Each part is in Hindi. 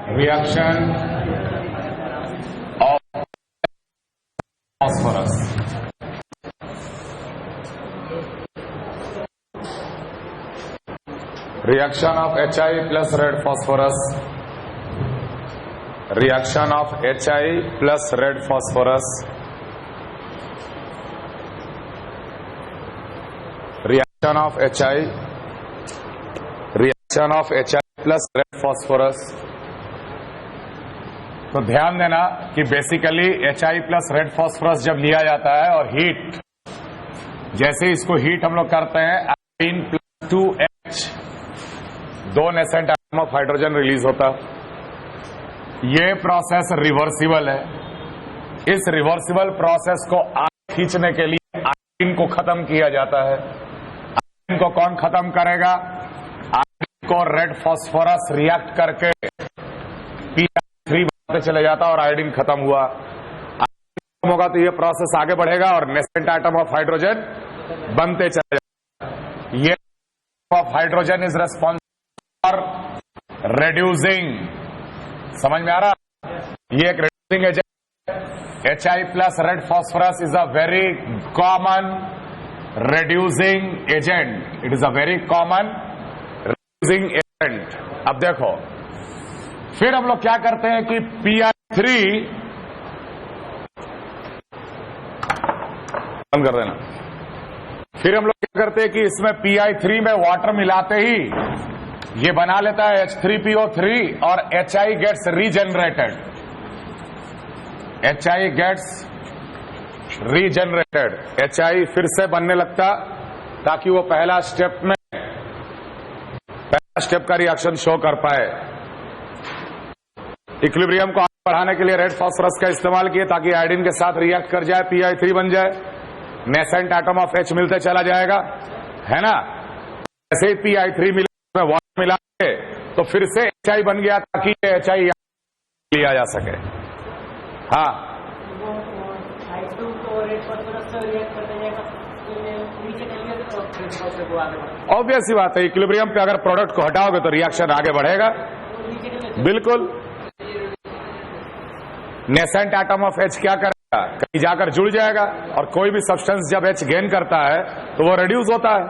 reaction of phosphorus. Reaction of Hi plus red phosphorus. Reaction of Hi plus red phosphorus. Reaction of Hi. Reaction of Hi plus red phosphorus. तो ध्यान देना कि basically Hi plus red phosphorus जब लिया जाता है और हीट, जैसे इसको हीट हम लोग करते हैं, iodine plus 2H, 2 nascent atom of hydrogen release होता। ये प्रोसेस रिवर्सिबल है। इस रिवर्सिबल प्रोसेस को आगे खींचने के लिए आयोडीन को खत्म किया जाता है। आयोडीन को कौन खत्म करेगा? आयोडीन को रेड फॉस्फोरस रिएक्ट करके Pi3 बनते चले जाता और आयोडीन खत्म हुआ। आयोडीन खत्म होगा तो ये प्रोसेस आगे बढ़ेगा और नेसेंट एटम ऑफ हाइड्रोजन बनते चले जाएगा। ये of hydrogen is responsible for reducing. समझ में आ रहा? ये एक reducing agent. Hi plus red phosphorus is a very common reducing agent. It is a very common reducing agent. अब देखो, फिर हम लोग क्या करते हैं कि Pi3 बंद कर देना। फिर हम लोग क्या करते हैं कि इसमें Pi3 में वाटर मिलाते ही ये बना लेता है H3PO3 और Hi gets regenerated. Hi gets regenerated. Hi फिर से बनने लगता ताकि वो पहला स्टेप का रिएक्शन शो कर पाए। इक्विलिब्रियम को आगे बढ़ाने के लिए रेड फॉस्फोरस का इस्तेमाल किए ताकि आयोडीन के साथ रिएक्ट कर जाए, Pi3 बन जाए, नेसेंट एटम ऑफ H मिलते चला जाएगा, है ना। जैसे ही Pi3 मिला, वाटर मिला के तो फिर से Hi बन गया ताकि Hi लिया जा सके। हाँ, ऑब्वियस सी बात है, इक्विलिब्रियम पे अगर प्रोडक्ट को हटाओगे तो रिएक्शन आगे बढ़ेगा। बिल्कुल। नेसेंट एटम ऑफ H क्या करेगा? कहीं जाकर जुड़ जाएगा और कोई भी सब्सटेंस जब H गेन करता है तो वो रिड्यूस होता है।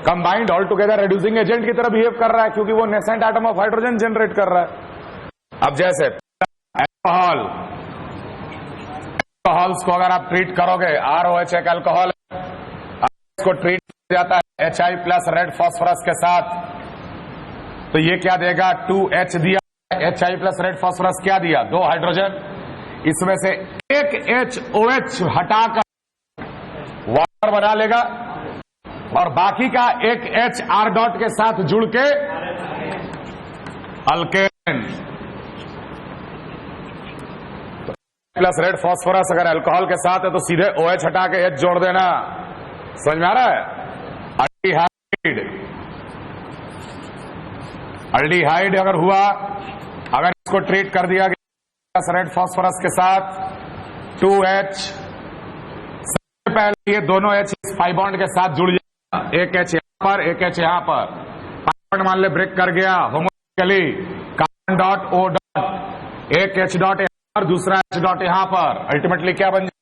Combined all together reducing agent की तरह बिहेव कर रहा है क्योंकि वो nascent atom of hydrogen generate कर रहा है। अब जैसे अल्कोहल्स को अगर आप ट्रीट करोगे, ROH एक अल्कोहल है, इसको ट्रीट किया जाता है Hi प्लस रेड फॉस्फोरस के साथ, तो ये क्या देगा? 2H दिया। Hi प्लस रेड फॉस्फोरस क्या दिया? 2 हाइड्रोजन। इसमें से एक HOH हटाकर वाटर बना लेगा और बाकी का एक H R डॉट के साथ जुड़ के अल्केन। प्लस रेड फॉस्फोरस अगर अल्कोहल के साथ है तो सीधे OH हटा के H जोड़ देना। समझ में आ रहा है? अल्डिहाइड अगर हुआ, अगर इसको ट्रीट कर दिया गया रेड फॉस्फोरस के साथ 2H, सबसे पहले ये दोनों H इस पाई बॉन्ड के साथ जुड़ जाएगा। एक H यहां पर, एक H यहां पर। पाई बॉन्ड मान ले ब्रेक कर गया होमोलॉजिकली, कार्बन डॉट O डॉट, एक H डॉट यहां पर, दूसरा H डॉट यहां पर। अल्टीमेटली क्या बन जाएगा?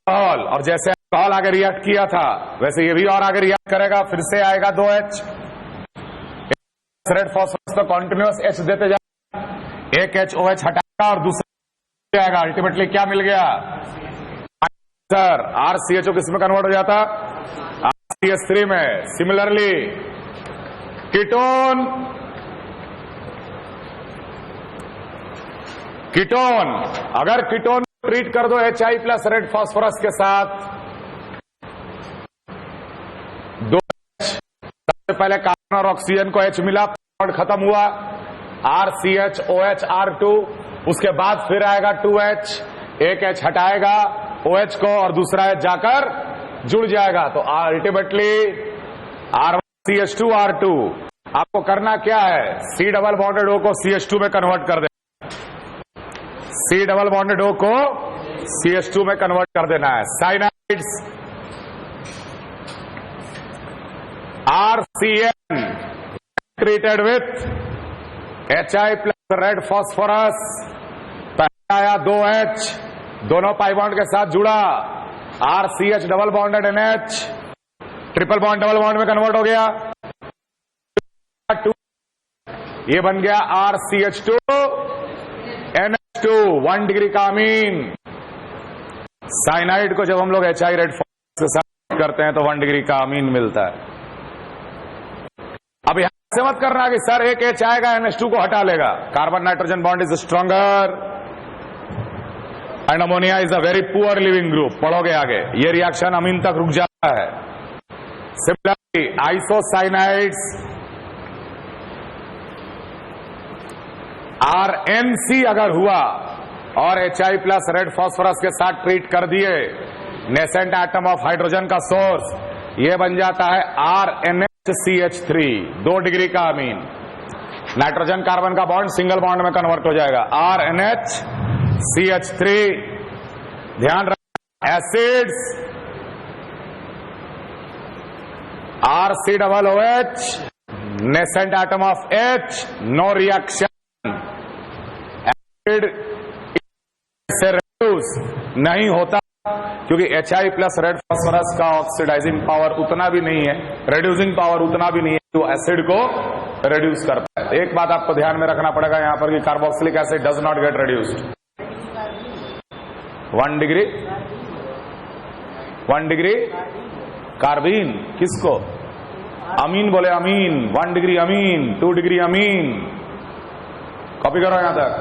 और जैसे अल्कोहल आगे रिएक्ट किया था वैसे ये भी और आगे रिएक्ट करेगा, फिर से आएगा 2H। रेड फॉस्फोरस तो कॉन्टिन्यूअस H देते जाएगा, एक HOH हटाएगा और दूसरा जाएगा। अल्टीमेटली क्या मिल गया? सर RCHO किस में कन्वर्ट हो जाता? RCH3 में। सिमिलरली कीटोन, अगर कीटोन ट्रीट कर दो Hi प्लस रेड फॉस्फोरस के साथ, 2H, सबसे पहले कार्बन और ऑक्सीजन को H मिला, बॉन्ड खत्म हुआ, RCHOH R2, उसके बाद फिर आएगा 2H, एक H हटाएगा OH को और दूसरा H जाकर जुड़ जाएगा, तो अल्टीमेटली R1CH2 R2। आपको करना क्या है? C डबल बॉन्डेड O को CH2 में कन्वर्ट कर देना। C डबल बॉन्डेड O को CH2 में कन्वर्ट कर देना है। Cyanides RCN treated with HI plus red phosphorus, पहला आया 2H, दोनों पाई बॉन्ड के साथ जुड़ा, RCH double bonded NH, triple bond double bond में कन्वर्ट हो गया, ये बन गया RCH2 NH2, 1 डिग्री का अमीन। साइनाइड को जब हम लोग HI रेड फॉस्फोरस के साथ करते हैं तो 1 डिग्री का अमीन मिलता है। अब यहां से मत करना कि सर एक H आएगा NH2 को हटा लेगा। Carbon nitrogen bond is stronger and ammonia is a very poor leaving group. पढ़ोगे आगे, ये रिएक्शन अमीन तक रुक जाता है। सिमिलरली आइसोसाइनाइड्स RNC अगर हुआ और HI प्लस रेड फॉस्फोरस के साथ ट्रीट कर दिए, नेसेंट एटम ऑफ हाइड्रोजन का सोर्स, ये बन जाता है RNHCH3, 2 डिग्री का अमीन। नाइट्रोजन कार्बन का बॉन्ड सिंगल बॉन्ड में कन्वर्ट हो जाएगा, RNHCH3। ध्यान रखना, acids RCOOH, nascent atom of H, no reaction. Acid से रेड्यूस नहीं होता क्योंकि HI प्लस रेड फॉस्फोरस का ऑक्सीडाइजिंग पावर उतना भी नहीं है, रेड्यूसिंग पावर उतना भी नहीं है जो एसिड को रेड्यूस कर पाए। एक बात आपको ध्यान में रखना पड़ेगा यहां पर कि carboxylic acid does not gate reduced. 1 degree carbene, किसको? अमीन बोले, अमीन। 1 degree amine, 2 degree amine. Copy करो यहां तक।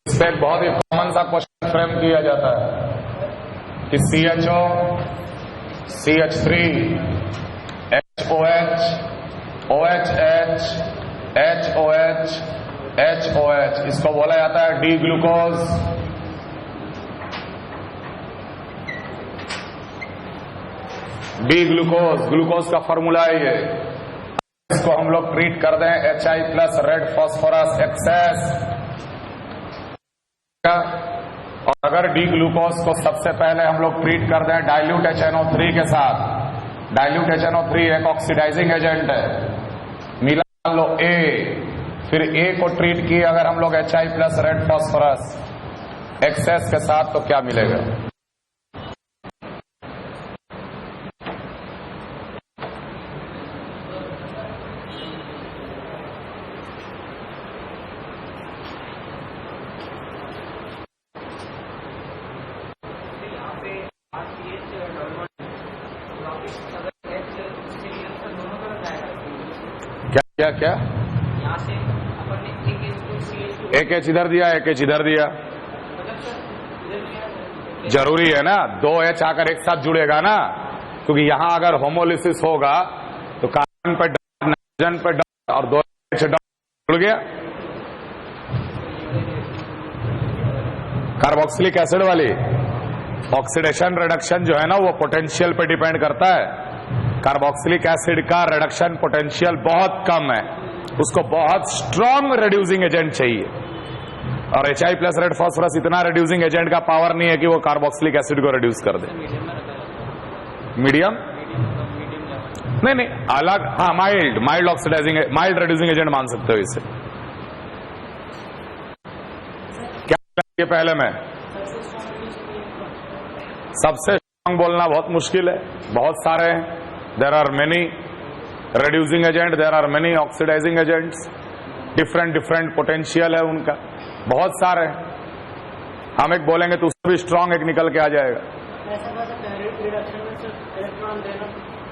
इससे एक बहुत ही कॉमन सा क्वेश्चन फ्रेम किया जाता है कि CHO, CH3, HOH, OHH, HOH, HOH, इसको बोला जाता है D glucose. D glucose, glucose का फॉर्मूला है ये। इसको हम लोग ट्रीट कर दें HI plus red phosphorus excess, और अगर डी ग्लूकोज को सबसे पहले हम लोग ट्रीट कर दें डाइल्यूट HNO3 के साथ। डाइल्यूट HNO3 एक ऑक्सीडाइजिंग एजेंट है, मिला लो A, फिर A को ट्रीट किए अगर हम लोग HI plus red phosphorus excess के साथ, तो क्या मिलेगा? क्या क्या यहाँ से एक H इधर दिया, एक H इधर दिया, जरूरी है ना 2H आकर एक साथ जुड़ेगा ना, क्योंकि यहां अगर होमोलिसिस होगा तो कार्बन पे डॉट, नाइट्रोजन पे डॉट और 2H डॉट जुड़ गया। कार्बोक्सिलिक एसिड वाली ऑक्सीडेशन रिडक्शन जो है ना, वो पोटेंशियल पे डिपेंड करता है। कार्बोक्सिलिक एसिड का रिडक्शन पोटेंशियल बहुत कम है, उसको बहुत स्ट्रॉन्ग रिड्यूसिंग एजेंट चाहिए, और HI प्लस रेड फॉस्फोरस इतना रिड्यूसिंग एजेंट का पावर नहीं है कि वो कार्बोक्सिलिक एसिड को रिड्यूस कर दे। मीडियम नहीं नहीं, अलग, हाँ mild oxidising, mild reducing agent मान सकते हो इसे। क्या ये पहले में सबसे स्ट्रॉन्ग बोलना बहुत मुश्किल है, बहुत सारे हैं। There are many reducing agent, there are many oxidising agents, different potential है उनका, बहुत सारे हैं। हम एक बोलेंगे तो उससे भी स्ट्रांग एक निकल के आ जाएगा।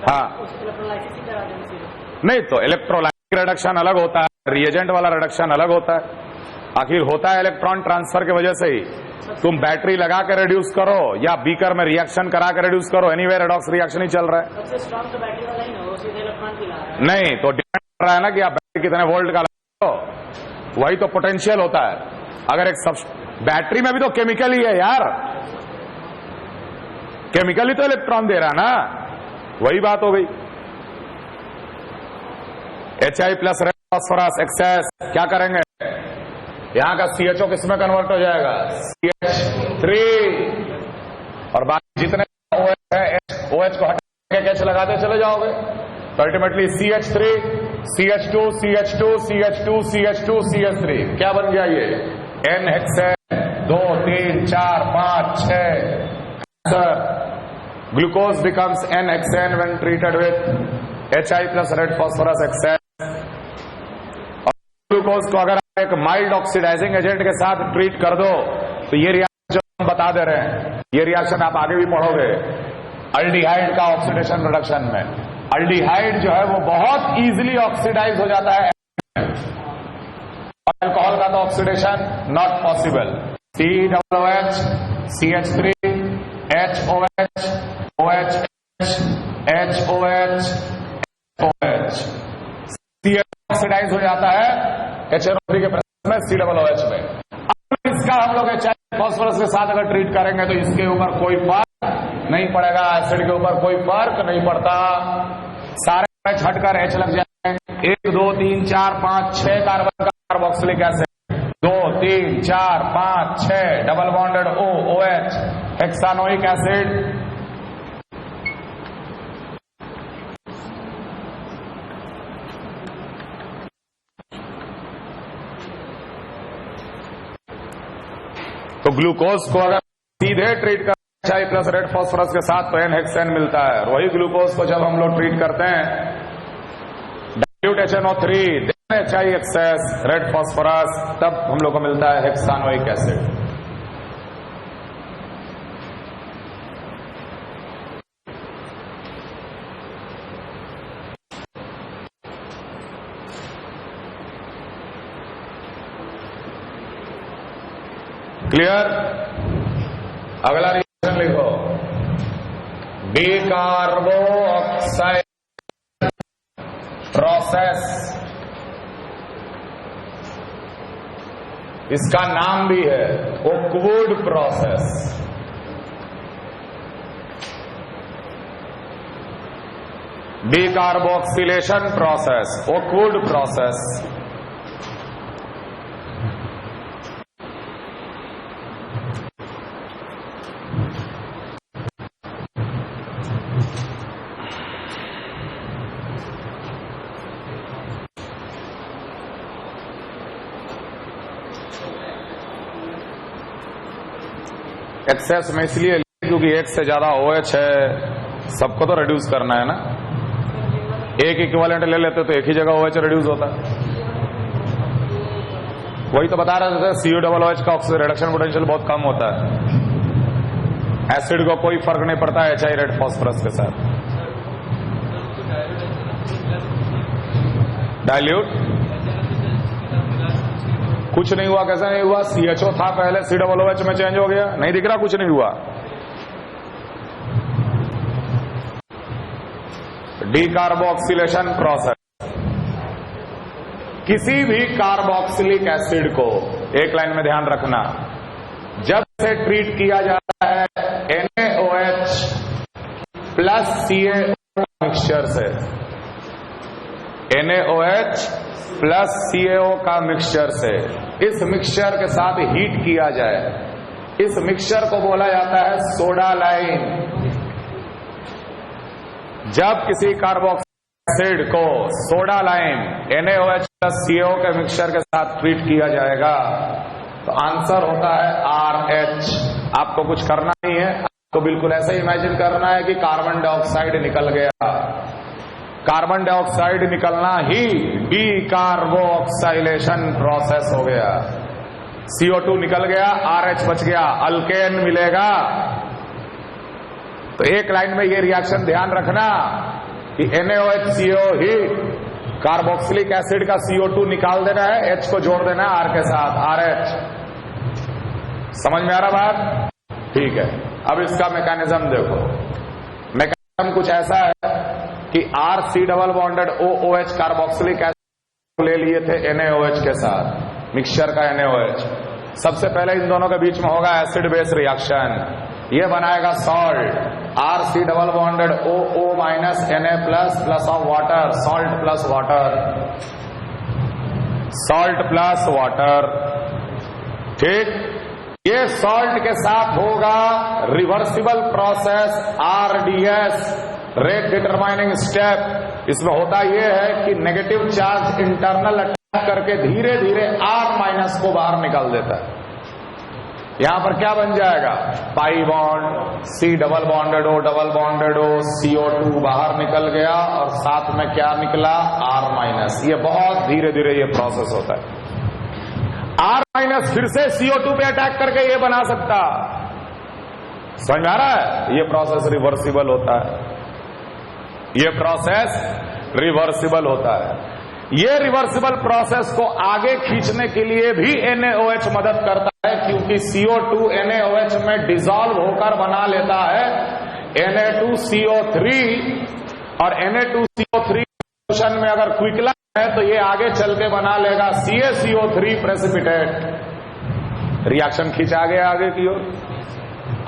हाँ नहीं, तो इलेक्ट्रोलाइटिक रिडक्शन अलग होता है, रिएजेंट वाला रिडक्शन अलग होता है। आखिर होता है इलेक्ट्रॉन ट्रांसफर की वजह से ही। तुम बैटरी लगा के रिड्यूस करो या बीकर में रिएक्शन करा के रिड्यूस करो, एनीवे रेडॉक्स रिएक्शन ही चल रहा है। सबसे स्ट्रॉन्ग तो बैटरी वाला ही ना, वो सीधे इलेक्ट्रॉन पिला रहा है। नहीं, तो डिपेंड कर रहा है ना कि आप बैटरी कितने वोल्ट का लगाओ, वही तो पोटेंशियल होता है। अगर एक सब बैटरी में भी तो केमिकल ही है यार, केमिकल ही तो इलेक्ट्रॉन दे रहा ना, वही बात हो गई। HI plus red phosphorus excess क्या करेंगे? यहां का CHO किस में कन्वर्ट हो जाएगा? CH3। और बाकी जितने OH है OH को हटा के H लगाते चले जाओगे तो ultimately CH3 CH2 CH2 CH2 CH2 CH3 क्या बन गया ये? N hexane 2 3 4 5 6। Sir glucose becomes N hexane when treated with HI plus red phosphorus hexane। और ग्लूकोज को अगर एक माइल्ड ऑक्सीडाइजिंग एजेंट के साथ ट्रीट कर दो तो ये रिएक्शन जो हम बता दे रहे हैं, ये रिएक्शन आप आगे भी पढ़ोगे अल्डिहाइड का ऑक्सीडेशन रिडक्शन में। अल्डिहाइड जो है वो बहुत इजीली ऑक्सीडाइज हो जाता है, अल्कोहल का तो oxidation not possible. COOH CH3 HOH OH HOH OH oxidise हो जाता है HNO3 के प्रेजेंस में COOH में। अब इसका हम लोग HI फास्फोरस के साथ अगर ट्रीट करेंगे तो इसके ऊपर कोई फर्क नहीं पड़ेगा, एसिड के ऊपर कोई फर्क नहीं पड़ता। सारे H हटकर H लग जाएंगे। 1 2 3 4 5 6 कार्बन का carboxylic acid 2 3 4 5 6 double bonded OH hexanoic acid. तो ग्लूकोज को अगर सीधे ट्रीट कर HI प्लस रेड फास्फोरस के साथ तो N हेक्सेन मिलता है। वही ग्लूकोज को जब हम लोग ट्रीट करते हैं dilute HNO3 then HI excess red phosphorus, तब हम लोग को मिलता है हेक्सानोइक एसिड। क्लियर? अगला रिएक्शन लिखो, बीकार्बो ऑक्साइड प्रोसेस। इसका नाम भी है Oakwood process. Decarboxylation process, Oakwood process. Excess में इसलिए क्योंकि एक से ज्यादा OH है, सबको तो रिड्यूस करना है ना। एक इक्विवेलेंट ले लेते तो एक ही जगह OH रिड्यूस होता। वही तो बता रहे थे COOH का ऑक्सीजन रिडक्शन पोटेंशियल बहुत कम होता है। एसिड को कोई फर्क नहीं पड़ता है HI रेड फास्फोरस के साथ। डाइल्यूट कुछ नहीं हुआ। कैसा नहीं हुआ? CHO था पहले, COOH में चेंज हो गया, नहीं दिख रहा, कुछ नहीं हुआ। डीकार्बोक्सिलेशन प्रोसेस, किसी भी कार्बोक्सिलिक एसिड को एक लाइन में ध्यान रखना, जब से ट्रीट किया जाता है NaOH प्लस CaO मिक्सचर से, NaOH प्लस CaO का मिक्सचर से, इस मिक्सचर के साथ हीट किया जाए, इस मिक्सचर को बोला जाता है सोडा लाइम। जब किसी कार्बोक्सिलिक एसिड को soda lime NaOH plus CaO के मिक्सचर के साथ ट्रीट किया जाएगा तो आंसर होता है RH। आपको कुछ करना नहीं है, आपको बिल्कुल ऐसे इमेजिन करना है कि कार्बन डाइऑक्साइड निकल गया। कार्बन डाइऑक्साइड निकलना ही डीकार्बोक्सिलेशन प्रोसेस हो गया। CO2 निकल गया, RH बच गया, अल्केन मिलेगा। तो एक लाइन में ये रिएक्शन ध्यान रखना कि NaOH CO ही कार्बोक्सिलिक एसिड का CO2 निकाल देना है, H को जोड़ देना है R के साथ, RH। समझ में आ रहा बात? ठीक है। अब इसका मैकेनिज्म देखो। मैकेनिज्म कुछ ऐसा है कि RC double bonded OOH carboxylic acid ले लिए थे NaOH के साथ, मिक्सचर का NaOH। सबसे पहले इन दोनों के बीच में होगा एसिड बेस रिएक्शन, ये बनाएगा salt. RC double bonded OO minus Na plus plus of water, salt plus water, salt plus water. ठीक, ये सॉल्ट के साथ होगा reversible process RDS, rate determining step. इसमें होता यह है कि नेगेटिव चार्ज इंटरनल अटैक करके धीरे धीरे R- को बाहर निकाल देता है। यहां पर क्या बन जाएगा, pi bond, C double bonded O, double bonded O, CO2 बाहर निकल गया और साथ में क्या निकला, R-। ये बहुत धीरे धीरे ये प्रोसेस होता है। R- फिर से CO2 पे अटैक करके ये बना सकता। समझ में आ रहा है? ये प्रोसेस रिवर्सिबल होता है, ये प्रोसेस रिवर्सिबल होता है। ये रिवर्सिबल प्रोसेस को आगे खींचने के लिए भी NaOH मदद करता है, क्योंकि CO2 NaOH में डिसॉल्व होकर बना लेता है Na2CO3, और Na2CO3 में अगर क्विकला है तो ये आगे चल के बना लेगा CaCO3 प्रेसिपिटेट। रिएक्शन खींचा गया आगे की ओर,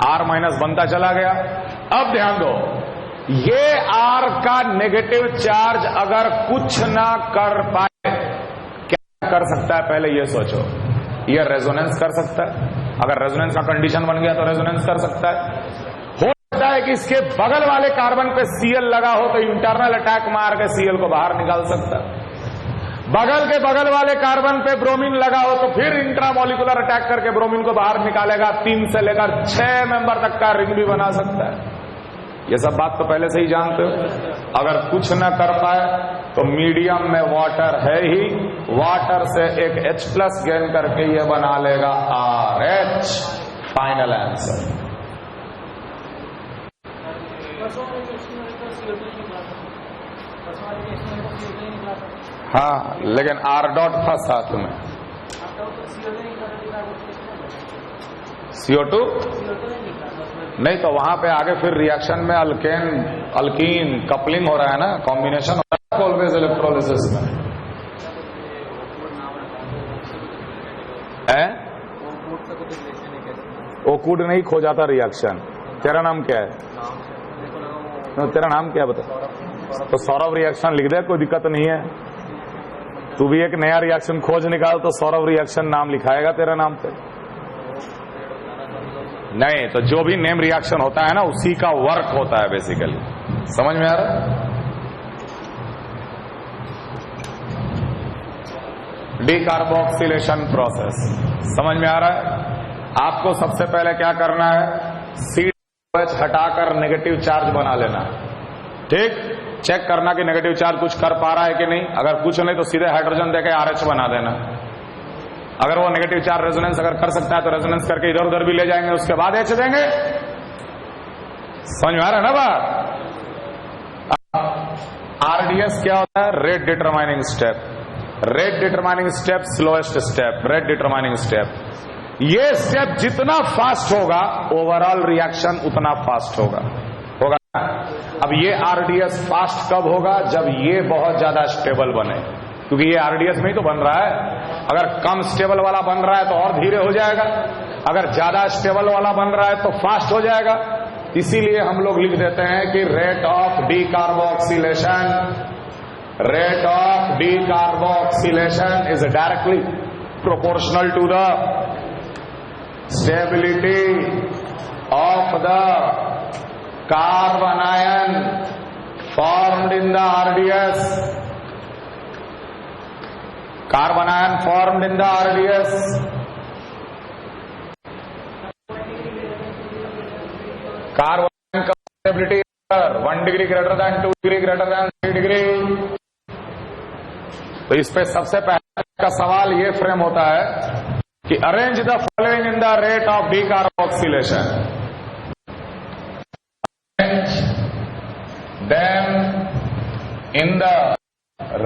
R- बनता चला गया। अब ध्यान दो, ये R का नेगेटिव चार्ज अगर कुछ ना कर पाए, क्या कर सकता है, पहले ये सोचो। ये रेजोनेंस कर सकता है, अगर रेजोनेंस का कंडीशन बन गया तो रेजोनेंस कर सकता है। हो सकता है कि इसके बगल वाले कार्बन पे Cl लगा हो तो इंटरनल अटैक मार के Cl को बाहर निकाल सकता है। बगल के बगल वाले कार्बन पे ब्रोमीन लगा हो तो फिर इंट्रामोलिकुलर अटैक करके ब्रोमीन को बाहर निकालेगा। 3 से लेकर 6 मेंबर तक का रिंग भी बना सकता है। ये सब बात तो पहले से ही जानते हो। अगर कुछ न कर पाए तो मीडियम में वाटर है ही, वाटर से एक H+ गेन करके ये बना लेगा RH। Final answer. हाँ, लेकिन R डॉट था साथ में। CO2 नहीं, तो वहां पे आगे फिर रिएक्शन में अल्कीन कपलिंग हो रहा है ना, कॉम्बिनेशन हो रहा है ऑलवेज इलेक्ट्रोलिसिस में। ओकूड नहीं खो जाता रिएक्शन। तेरा नाम क्या है? तेरा नाम क्या है बता? तो सौरभ रिएक्शन लिख दे, कोई दिक्कत नहीं है। तू भी एक नया रिएक्शन खोज निकाल तो सौरभ रिएक्शन नाम लिखाएगा तेरा नाम पे। नहीं तो जो भी नेम रिएक्शन होता है ना, उसी का वर्क होता है बेसिकली। समझ में आ रहा है? डीकार्बोक्सिलेशन प्रोसेस समझ में आ रहा है? आपको सबसे पहले क्या करना है, COH हटाकर नेगेटिव चार्ज बना लेना। ठीक, चेक करना कि नेगेटिव चार्ज कुछ कर पा रहा है कि नहीं। अगर कुछ नहीं तो सीधे हाइड्रोजन देके RH बना देना। अगर वो नेगेटिव चार्ज रेजोनेंस अगर कर सकता है तो रेजोनेंस करके इधर उधर भी ले जाएंगे, उसके बाद H देंगे। समझ में आ रहा है ना बात? RDS क्या होता है? Rate determining step. Rate determining step slowest step, rate determining step. ये स्टेप जितना फास्ट होगा ओवरऑल रिएक्शन उतना फास्ट होगा। अब ये RDS फास्ट कब होगा? जब ये बहुत ज्यादा स्टेबल बने, क्योंकि ये RDS में ही तो बन रहा है। अगर कम स्टेबल वाला बन रहा है तो और धीरे हो जाएगा, अगर ज्यादा स्टेबल वाला बन रहा है तो फास्ट हो जाएगा। इसीलिए हम लोग लिख देते हैं कि rate of decarboxylation, rate of decarboxylation is directly proportional to the stability of the carbon ion formed in the RDS. Carbon ion formed in the RDS. Carbon ion stability 1 degree greater than 2 degree greater than 3 degree. तो इस पे सबसे पहले का सवाल ये फ्रेम होता है कि arrange the following in the rate of decarboxylation. Then in the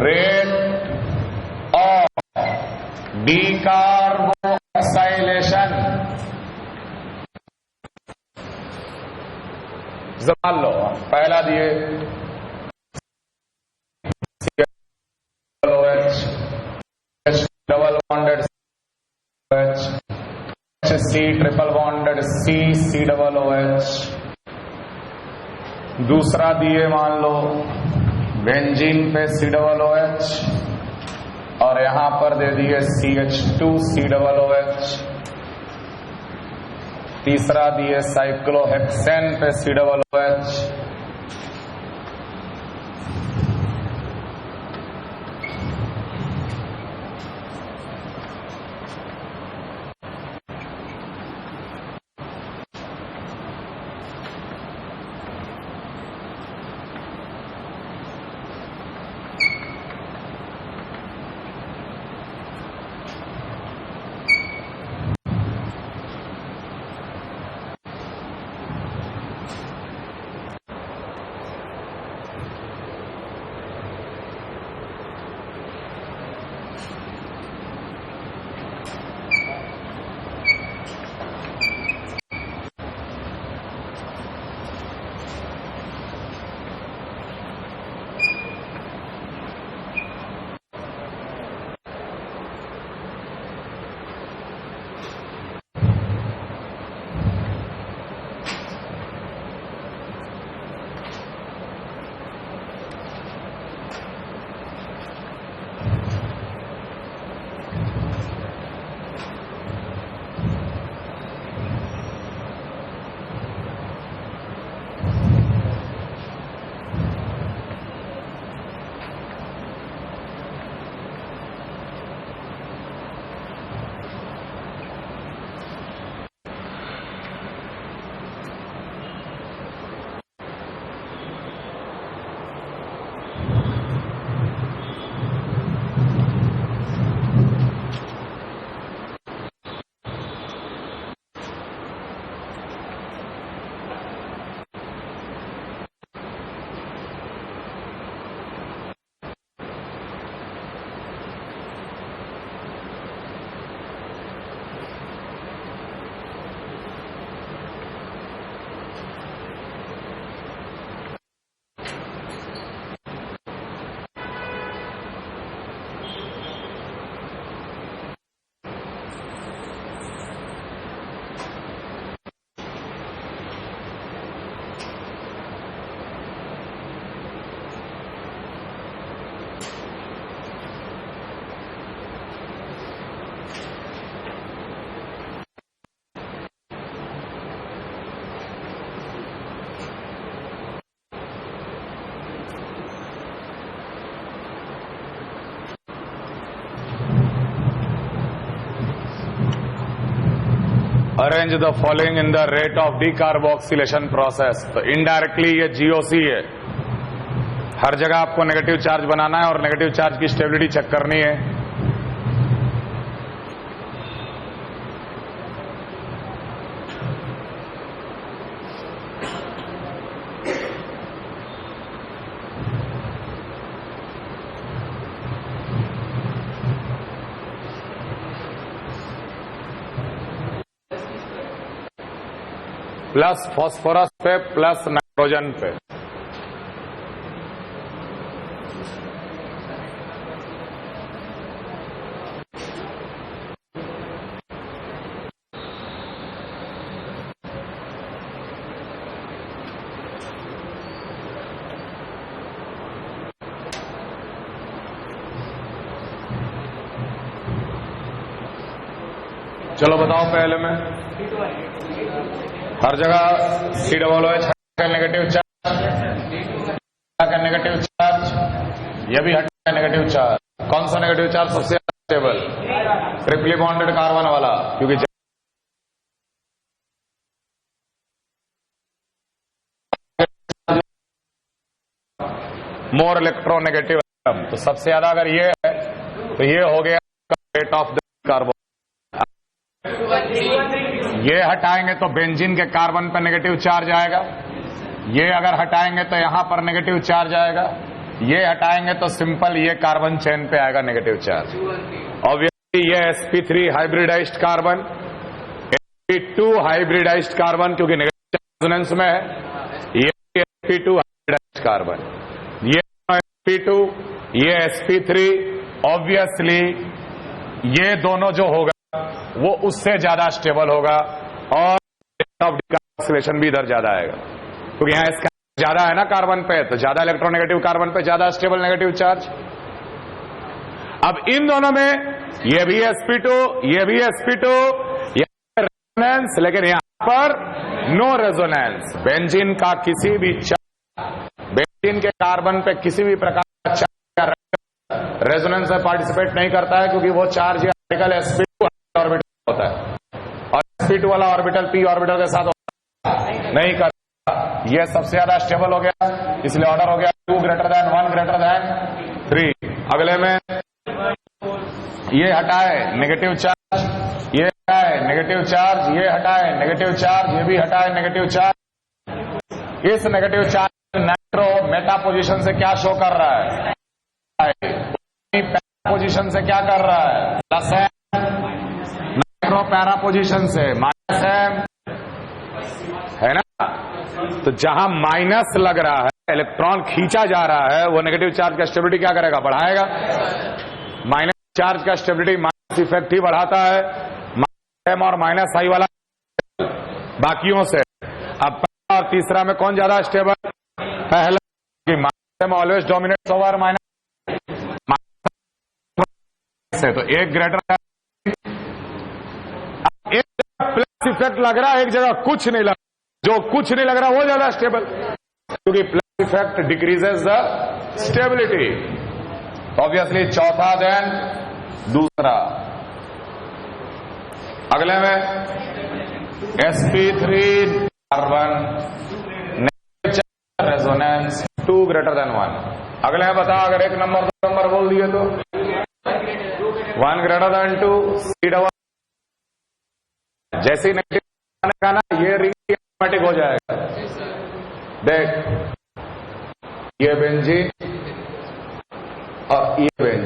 rate of decarboxylation, मान लो पहला दिए COH double bonded OH, C triple bonded C double OH। दूसरा दिए मान लो बेंजीन पे C डबल OH और यहां पर दे दिए CH2 C डबल OH। तीसरा दिए साइक्लोहेक्सेन पे COOH। Arrange the following in the rate of decarboxylation process. तो इनडायरेक्टली ये GOC है। हर जगह आपको नेगेटिव चार्ज बनाना है और नेगेटिव चार्ज की स्टेबिलिटी चेक करनी है। प्लस फास्फोरस पे प्लस नाइट्रोजन पे। चलो बताओ पहले में हर जगह COOH का नेगेटिव चार्ज का नेगेटिव चार्ज, यह भी हटा नेगेटिव चार्ज। कौन सा नेगेटिव चार्ज सबसे स्टेबल? ट्रिपली बॉन्डेड कार्बन वाला, क्योंकि मोर इलेक्ट्रोनेगेटिव। तो सबसे ज्यादा अगर ये है तो ये हो गया रेट ऑफ द कार्बन। ये हटाएंगे तो बेंजीन के कार्बन पर नेगेटिव चार्ज आएगा। ये अगर हटाएंगे तो यहां पर नेगेटिव चार्ज आएगा। ये हटाएंगे तो सिंपल ये कार्बन चेन पे आएगा नेगेटिव चार्ज। ऑब्वियसली ये sp3 hybridised carbon, sp2 hybridised carbon क्योंकि नेगेटिव रेजोनेंस में है। ये sp2 हाइब्रिडाइज्ड कार्बन, ये sp2, ये sp3। ऑब्वियसली ये दोनों जो होगा वो उससे ज्यादा स्टेबल होगा और रेट ऑफ डीकार्बोक्सिलेशन भी इधर ज्यादा आएगा, क्योंकि यहां इसका ज्यादा है ना कार्बन पे, तो ज्यादा इलेक्ट्रोनेगेटिव कार्बन पे ज्यादा स्टेबल नेगेटिव चार्ज। अब इन दोनों में ये भी sp2, ये भी sp2, रेजोनेंस, लेकिन यहां पर नो रेजोनेंस। बेंजीन का किसी भी बेंजीन के कार्बन पे किसी भी प्रकार का रेजोनेंस में पार्टिसिपेट नहीं करता है, क्योंकि वो चार्ज या पार्टिकल sp2 ऑर्बिटल होता है और sp2 वाला ऑर्बिटल p ऑर्बिटल के साथ नहीं करता। ये सबसे ज्यादा स्टेबल हो गया, इसलिए ऑर्डर हो गया 2 ग्रेटर देन 1 ग्रेटर देन 3। अगले में ये हटाए नेगेटिव चार्ज, ये हटाए नेगेटिव चार्ज, ये हटाए नेगेटिव चार्ज, ये भी हटाए नेगेटिव चार्ज। इस negative charge nitro Meta position से क्या शो कर रहा है? पैरा पोजीशन से क्या कर रहा है? प्लस है। नाइट्रो पैरा पोजीशन से माइनस है ना। तो जहां माइनस लग रहा है, इलेक्ट्रॉन खींचा जा रहा है, वो नेगेटिव चार्ज का स्टेबिलिटी क्या करेगा? बढ़ाएगा। माइनस चार्ज का स्टेबिलिटी माइनस इफेक्ट ही बढ़ाता है, माइनस और माइनस आई वाला बाकियों से। अब पहला और तीसरा में कौन ज्यादा स्टेबल? पहला, कि minus always dominates over minus से। तो एक ग्रेटर, एक प्लस इफेक्ट लग रहा है, एक जगह कुछ नहीं लग रहा। जो कुछ नहीं लग रहा वो ज्यादा स्टेबल, क्योंकि plus effect decreases the stability. Obviously चौथा देन दूसरा। अगले में sp3 carbon resonance 2 greater than 1। अगले में बता, अगर एक नंबर 2 नंबर बोल दिए तो 1 ग्रेटर देन 2 सी डबल। जैसे ही नेगेटिव का ना, ये रिंग एरोमेटिक हो जाएगा। देख, ये बेंजीन और ये बेंजीन,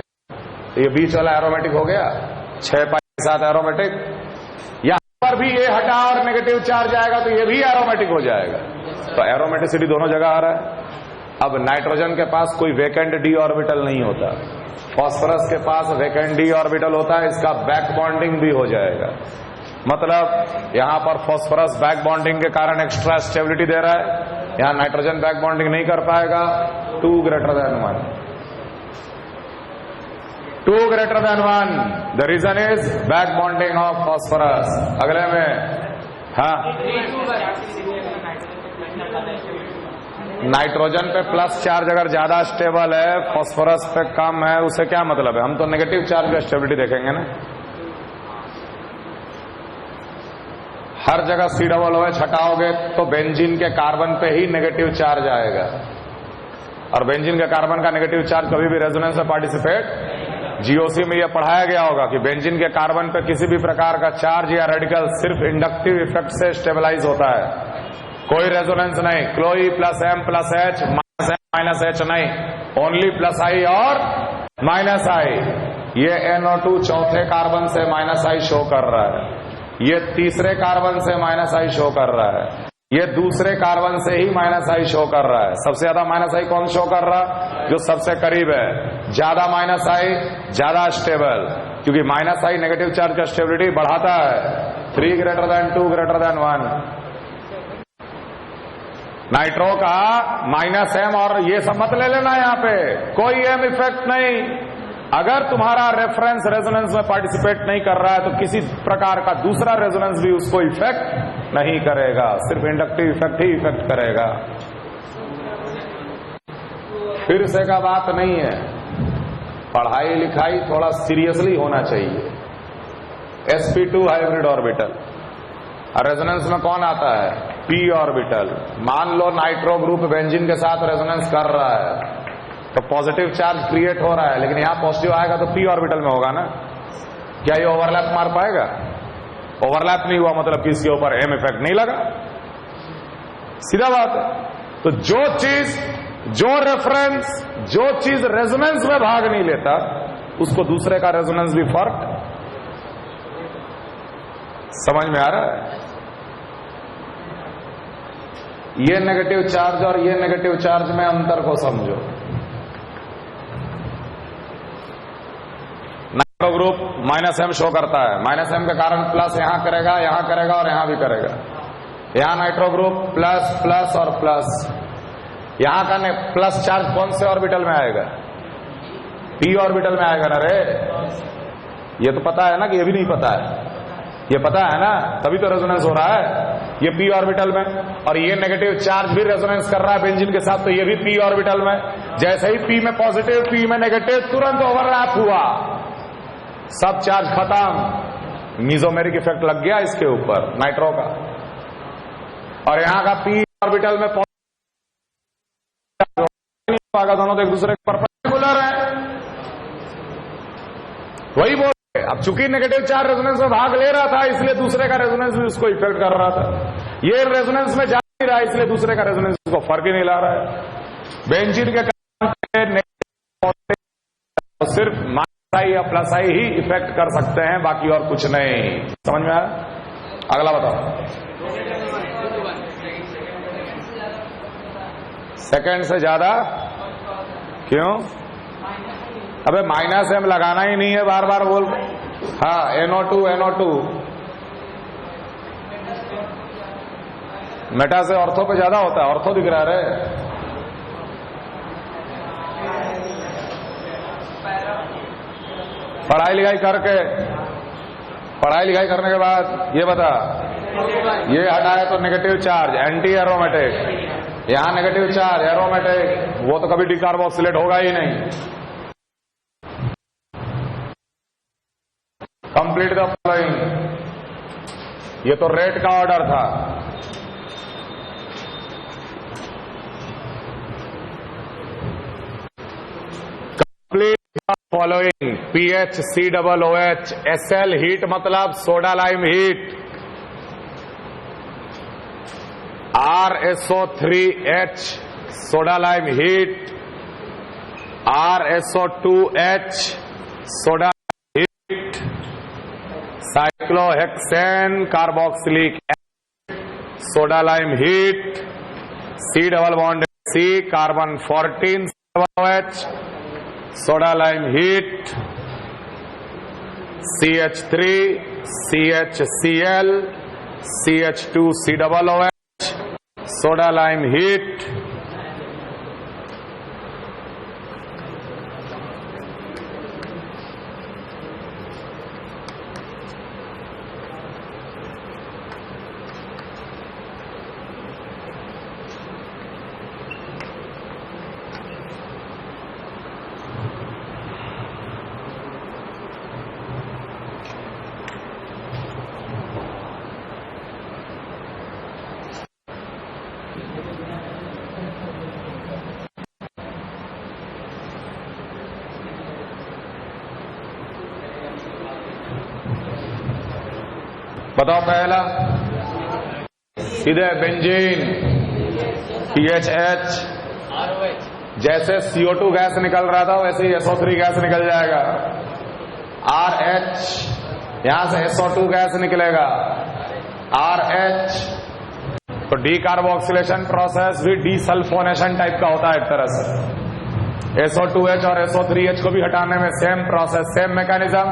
ये बीच वाला एरोमेटिक हो गया, 6 पाई के साथ एरोमेटिक। यहां पर भी ये हटा और नेगेटिव चार्ज आएगा तो ये भी एरोमेटिक हो जाएगा। तो एरोमेटिसिटी दोनों जगह आ रहा है। अब नाइट्रोजन के पास कोई वेकेंट डी ऑर्बिटल नहीं होता, फास्फोरस के पास वेकेंट डी ऑर्बिटल होता है। इसका बैक बॉन्डिंग भी हो जाएगा, मतलब यहां पर फास्फोरस बैक बॉन्डिंग के कारण एक्स्ट्रा स्टेबिलिटी दे रहा है, यहां नाइट्रोजन बैक बॉन्डिंग नहीं कर पाएगा। 2 greater than 1, 2 greater than 1। The reason is back bonding of phosphorus. अगले में, हाँ, नाइट्रोजन पे प्लस चार्ज अगर ज्यादा स्टेबल है, फास्फोरस पे कम है, उससे क्या मतलब है? हम तो नेगेटिव चार्ज का स्टेबिलिटी देखेंगे ना। हर जगह सी डबल ओ एच हटाओगे तो बेंजीन के कार्बन पे ही नेगेटिव चार्ज आएगा, और बेंजीन के कार्बन का नेगेटिव चार्ज कभी भी रेजोनेंस में पार्टिसिपेट। जीओसी में यह पढ़ाया गया होगा कि बेंजीन के कार्बन पे किसी भी प्रकार का चार्ज या रेडिकल सिर्फ इंडक्टिव इफेक्ट से स्टेबलाइज होता है, कोई रेजोनेंस नहीं। क्लोई plus M plus H minus H नहीं, ओनली प्लस आई और माइनस आई। ये NO2 चौथे कार्बन से माइनस आई शो कर रहा है, ये तीसरे कार्बन से माइनस आई शो कर रहा है, ये दूसरे कार्बन से ही माइनस आई शो कर रहा है। सबसे ज्यादा माइनस आई कौन शो कर रहा? जो सबसे करीब है। ज्यादा माइनस आई ज्यादा स्टेबल, क्योंकि माइनस आई नेगेटिव चार्ज का स्टेबिलिटी बढ़ाता है। 3 greater than 2 greater than 1। Nitro का माइनस एम और ये सब मत ले लेना, यहां पे कोई एम इफेक्ट नहीं। अगर तुम्हारा रेफरेंस रेजोनेंस में पार्टिसिपेट नहीं कर रहा है तो किसी प्रकार का दूसरा रेजोनेंस भी उसको इफेक्ट नहीं करेगा, सिर्फ इंडक्टिव इफेक्ट ही इफेक्ट करेगा। फिर से का बात नहीं है, पढ़ाई लिखाई थोड़ा सीरियसली होना चाहिए। sp2 हाइब्रिड ऑर्बिटल, रेजोनेंस में कौन आता है? p orbital. मान लो नाइट्रो ग्रुप बेंजीन के साथ रेजोनेंस कर रहा है तो पॉजिटिव चार्ज क्रिएट हो रहा है, लेकिन यहां पॉजिटिव आएगा तो p ऑर्बिटल में होगा ना। क्या ये ओवरलैप मार पाएगा? ओवरलैप नहीं हुआ मतलब कि इसके ऊपर एम इफेक्ट नहीं लगा, सीधा बात है। तो जो चीज, जो रेफरेंस, जो चीज रेजोनेंस में भाग नहीं लेता उसको दूसरे का रेजोनेंस भी फर्क समझ में आ रहा है। ये नेगेटिव चार्ज और ये नेगेटिव चार्ज में अंतर को समझो। Nitro group minus M show करता है, माइनस एम के कारण प्लस यहां करेगा, यहां करेगा और यहां भी करेगा। यहां नाइट्रो ग्रुप प्लस प्लस और प्लस, यहां का प्लस चार्ज कौन से ऑर्बिटल में आएगा? p ऑर्बिटल में आएगा ना रे। ये तो पता है ना कि ये भी नहीं पता है, ये पता है ना, तभी तो रेजोनेंस हो रहा है। ये p ऑर्बिटल में, और ये नेगेटिव चार्ज भी रेजोनेंस कर रहा है बेंजीन के साथ, तो ये भी p ऑर्बिटल में। जैसे ही p में पॉजिटिव, p में नेगेटिव, तुरंत ओवरलैप हुआ, सब चार्ज खत्म, मीजोमेरिक इफेक्ट लग गया इसके ऊपर नाइट्रो का। और यहां का p ऑर्बिटल में दोनों तो एक दूसरे के परपेंडिकुलर है, वही बोल। अब चूंकि नेगेटिव चार्ज रेजोनेंस में भाग ले रहा था, इसलिए दूसरे का रेजोनेंस भी उसको इफेक्ट कर रहा था। ये रेजोनेंस में जा नहीं रहा, इसलिए दूसरे का रेजोनेंस उसको फर्क ही नहीं ला रहा है। बेंजीन के कारण सिर्फ माइनस आई या प्लस आई ही इफेक्ट कर सकते हैं, बाकी और कुछ नहीं। समझ में आया? अगला बताओ। सेकंड से ज्यादा क्यों? अबे माइनस एम लगाना ही नहीं है, बार बार बोल। हाँ, NO2 NO2 मेटा से ऑर्थो पे ज्यादा होता है, ऑर्थो दिख रहा है। पढ़ाई लिखाई करने के बाद ये बता, ये हटाए तो नेगेटिव चार्ज एंटी एरोमेटिक, यहां नेगेटिव चार्ज एरोमेटिक, वो तो कभी डिकार्बोक्सिलेट होगा ही नहीं। कंप्लीट द फॉलोइंग, ये तो रेट का ऑर्डर था। Complete the following, pH COOH SL heat मतलब soda lime heat, RSO3H soda lime heat, RSO2H soda heat, cyclohexane carboxylic acid soda lime heat, C double bond C carbon 14 COH soda lime heat, CH3 CHCl CH2 C double OH soda lime heat, बताओ पहला सीधे बेंजीन PHH, जैसे CO2 गैस निकल रहा था वैसे ही SO3 गैस निकल जाएगा। RH, यहां से SO2 गैस निकलेगा। RH, तो डीकार्बोक्सिलेशन प्रोसेस भी डीसल्फोनेशन टाइप का होता है एक तरह से। SO2H और SO3H को भी हटाने में सेम प्रोसेस, सेम मैकेनिज्म।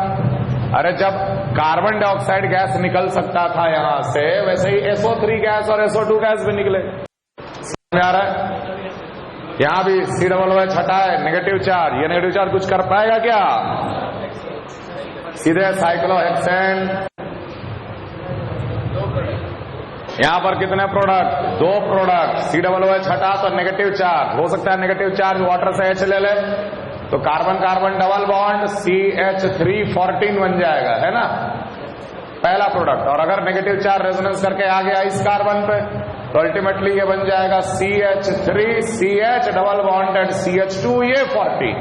अरे जब कार्बन डाइऑक्साइड गैस निकल सकता था यहां से, वैसे ही SO3 गैस और SO2 गैस भी निकले। समझ में आ रहा है? यहां भी COOH हटा है, नेगेटिव चार्ज, ये नेगेटिव चार्ज कुछ कर पाएगा क्या? सीधे साइक्लोहेक्सेन, यहां पर कितने प्रोडक्ट? 2 प्रोडक्ट। COOH हटा तो नेगेटिव चार्ज, हो सकता है नेगेटिव चार्ज वाटर से H ले ले, तो carbon carbon double bond CH314 बन जाएगा, है ना, पहला प्रोडक्ट। और अगर नेगेटिव चार्ज रेजोनेंस करके आ गया इस कार्बन पे, तो अल्टीमेटली ये बन जाएगा CH3CH डबल बॉन्डेड CH2, ये 40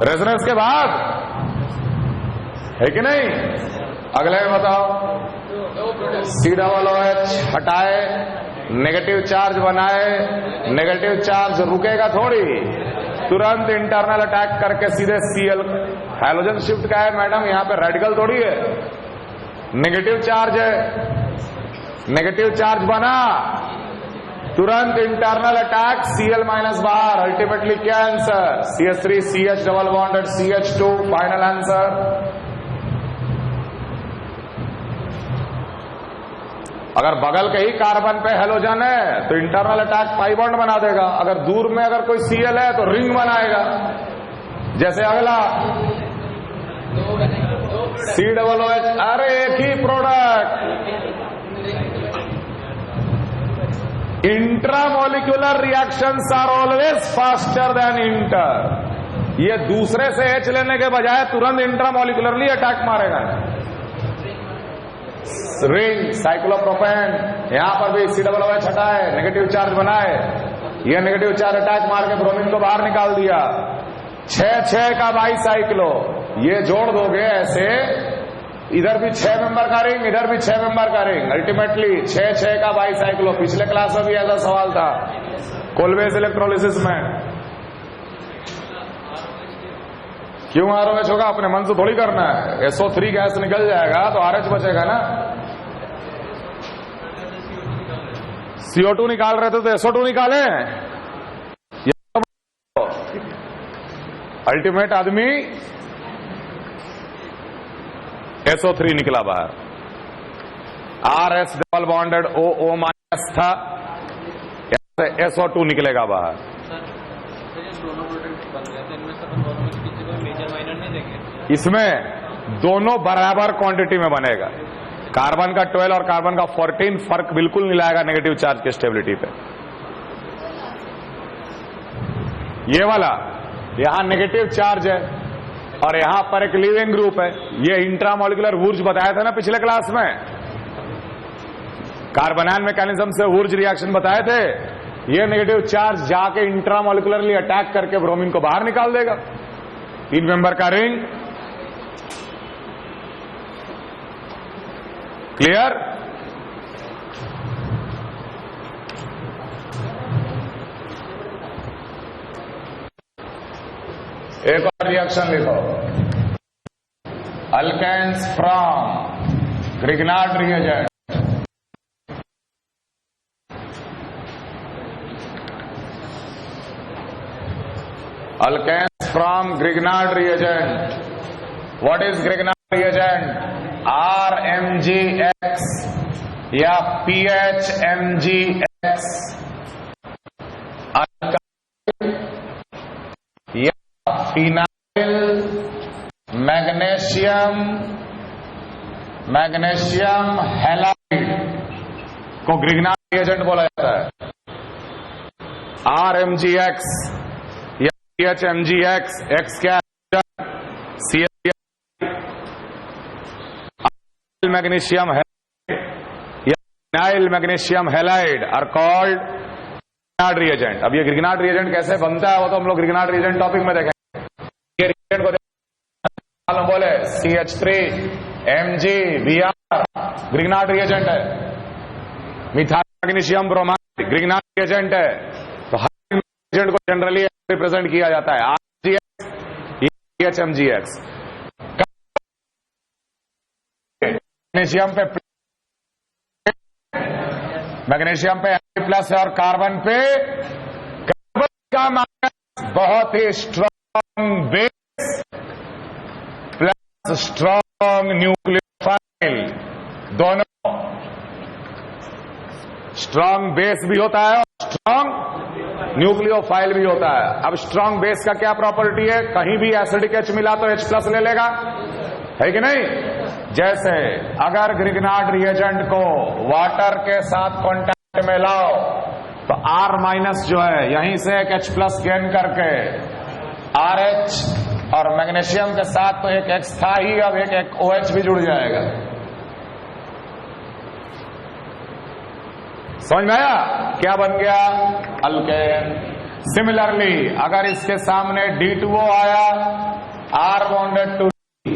रेजोनेंस के बाद, है कि नहीं? अगले में बताओ, COOH हटाए, नेगेटिव चार्ज बनाए, नेगेटिव चार्ज रुकेगा थोड़ी, तुरंत इंटरनल अटैक करके सीधे Cl, हैलोजन शिफ्ट का है मैडम, यहां पे रेडिकल थोड़ी है, नेगेटिव चार्ज है, नेगेटिव चार्ज बना, तुरंत इंटरनल अटैक, Cl माइनस बाहर, अल्टीमेटली क्या answer? CH3 CH double bonded CH2, final answer. अगर बगल के ही कार्बन पे हेलोजन है तो इंटरनल अटैक पाई बॉन्ड बना देगा, अगर दूर में अगर कोई Cl है तो रिंग बनाएगा। जैसे अगला COOH, अरे एक ही product, intramolecular reactions are always faster than inter. ये दूसरे से एच लेने के बजाय तुरंत इंट्रामोलिकुलरली अटैक मारेगा। रिंग साइक्लोप्रोपेन, यहां पर भी COOH हटा है, नेगेटिव चार्ज बना है, यह नेगेटिव चार्ज अटैक मार के ब्रोमीन को बाहर निकाल दिया। 6 का बाईसाइक्लो, ये जोड़ दोगे ऐसे, इधर भी 6 मेंबर का रिंग, इधर भी 6 मेंबर का रिंग, अल्टीमेटली 6 का बाईसाइक्लो। पिछले क्लास में भी ऐसा सवाल था कोलवेज इलेक्ट्रोलिसिस में। क्यों ROH होगा? अपने मन से थोड़ी करना है। SO3 गैस निकल जाएगा तो RH बचेगा ना। CO2 निकाल रहे थे तो SO2 निकाले। अल्टीमेट आदमी SO3 निकला बाहर। RS double bonded OO minus था, SO2 निकलेगा बाहर। इसमें दोनों बराबर क्वांटिटी में बनेगा। कार्बन का 12 और कार्बन का 14 फर्क बिल्कुल नहीं लाएगा नेगेटिव चार्ज की स्टेबिलिटी पे। ये वाला यहां नेगेटिव चार्ज है और यहां पर एक लिविंग ग्रुप है। ये इंट्रामोलिकुलर वुर्ज बताया था ना पिछले क्लास में, कार्बोनायन मैकेनिज्म से वुर्ज रिएक्शन बताए थे। ये नेगेटिव चार्ज जाके इंट्रामोलिकुलरली अटैक करके ब्रोमीन को बाहर निकाल देगा। 3 मेंबर का रिंग, क्लियर? एक और रिएक्शन लिखो, alkanes from Grignard reagent. Alkanes from Grignard reagent. What is Grignard reagent? RMgX या PHMgX, अल्काइल या फिनाइल मैग्नीशियम हैलाइड को ग्रिग्नार्ड रिएजेंट बोला जाता है। RMgX PHMgX, X क्या है? मैग्नीशियम हैलाइड या phenyl magnesium halide are called Grignard reagent. अब ये ग्रिग्नार्ड रिएजेंट कैसे बनता है वो तो हम लोग ग्रिग्नार्ड रिएजेंट टॉपिक में देखेंगे। ये रिएजेंट को बोले CH3 MgBr ग्रिग्नार्ड रिएजेंट है। Methyl magnesium bromide Grignard reagent है। तो हर रिएजेंट को जनरली रिप्रेजेंट किया जाता है RGX, PHMgX। मैग्नीशियम पे प्लस है और कार्बन पे कार्बन का माइनस, बहुत ही strong base plus strong nucleophile, दोनों स्ट्रॉन्ग बेस भी होता है और स्ट्रॉन्ग न्यूक्लियोफाइल भी होता है। अब स्ट्रॉन्ग बेस का क्या प्रॉपर्टी है? कहीं भी एसिडिक H मिला तो H+ ले लेगा, है कि नहीं? जैसे अगर ग्रिग्नार्ड रिएजेंट को वाटर के साथ कांटेक्ट में लाओ तो R- जो है यहीं से एक H+ गेन करके RH, और मैग्नीशियम के साथ तो एक X था ही, अब एक OH भी जुड़ जाएगा। समझ में आया? क्या बन गया? अल्केन। सिमिलरली अगर इसके सामने D2O आया, R बॉन्डेड टू D,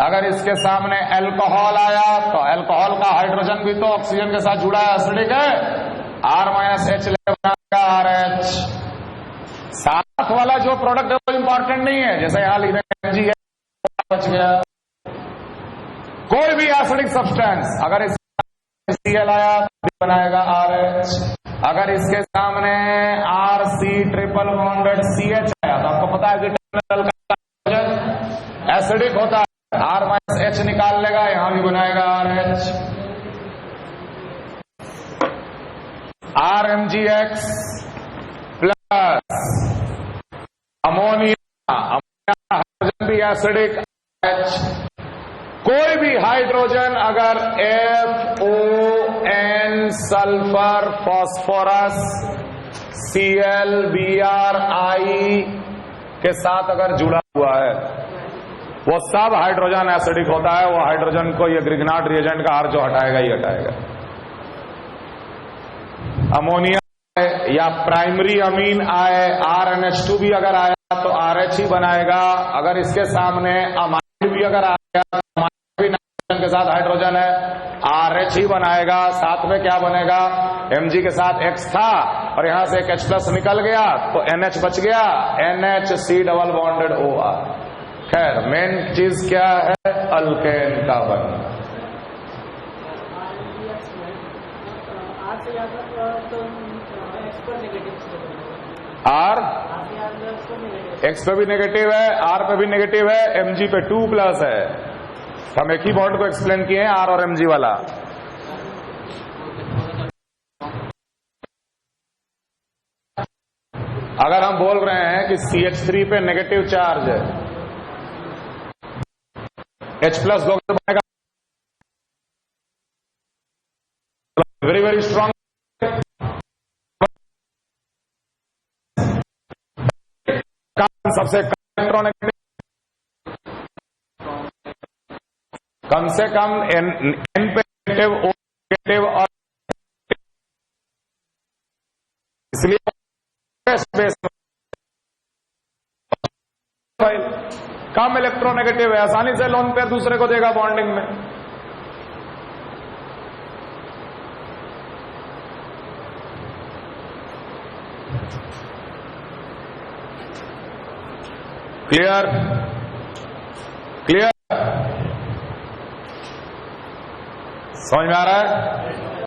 अगर इसके सामने अल्कोहल आया तो अल्कोहल का हाइड्रोजन भी तो ऑक्सीजन के साथ जुड़ा है, एसिडिक है, R-H बनाएगा RH। साथ वाला जो प्रोडक्ट है वो इंपॉर्टेंट नहीं है, जैसे यहां लिखने Mg बच गया। कोई भी एसिडिक सब्सटेंस अगर इस Cl आया बनाएगा RH। अगर इसके सामने RC ट्रिपल बॉन्डेड CH आया तो आपको पता है कि टर्मिनल एसिडिक होता है, R-H निकाल लेगा, यहां भी बनाएगा RH। RMgX plus ammonia, hydrogen भी एसिडिक H। कोई भी हाइड्रोजन अगर FOH N sulphur phosphorus ClBrI के साथ अगर जुड़ा हुआ है, वो सब हाइड्रोजन एसिडिक होता है। वो हाइड्रोजन को ये ग्रिग्नार्ड रिएजेंट का R जो हटाएगा ही हटाएगा। अमोनिया या प्राइमरी अमीन आए, RNH2 भी अगर आया तो RH ही बनाएगा। अगर इसके सामने अमाइड भी अगर आया तो अमाइड भी नाइट्रोजन के साथ हाइड्रोजन है, RH ही बनाएगा। साथ में क्या बनेगा, Mg के साथ X था और यहां से एक H+ निकल गया तो NH बच गया, NHC डबल बॉन्डेड OR। खैर मेन चीज क्या है, अल्केन का बनना। R X पे भी नेगेटिव है, R पे भी नेगेटिव है, Mg पे 2+ है। हम एक ही बॉन्ड को एक्सप्लेन किए हैं, R और Mg वाला। अगर हम बोल रहे हैं कि CH3 पे नेगेटिव चार्ज है, H+ दो बनेगा, वेरी वेरी स्ट्रॉन्ग। सबसे कम इलेक्ट्रॉनिक, कम से कम N पे नेगेटिव, O नेगेटिव, और इसलिए कम इलेक्ट्रोनेगेटिव है, आसानी से लोन पेयर दूसरे को देगा बॉन्डिंग में। क्लियर क्लियर, समझ में आ रहा है?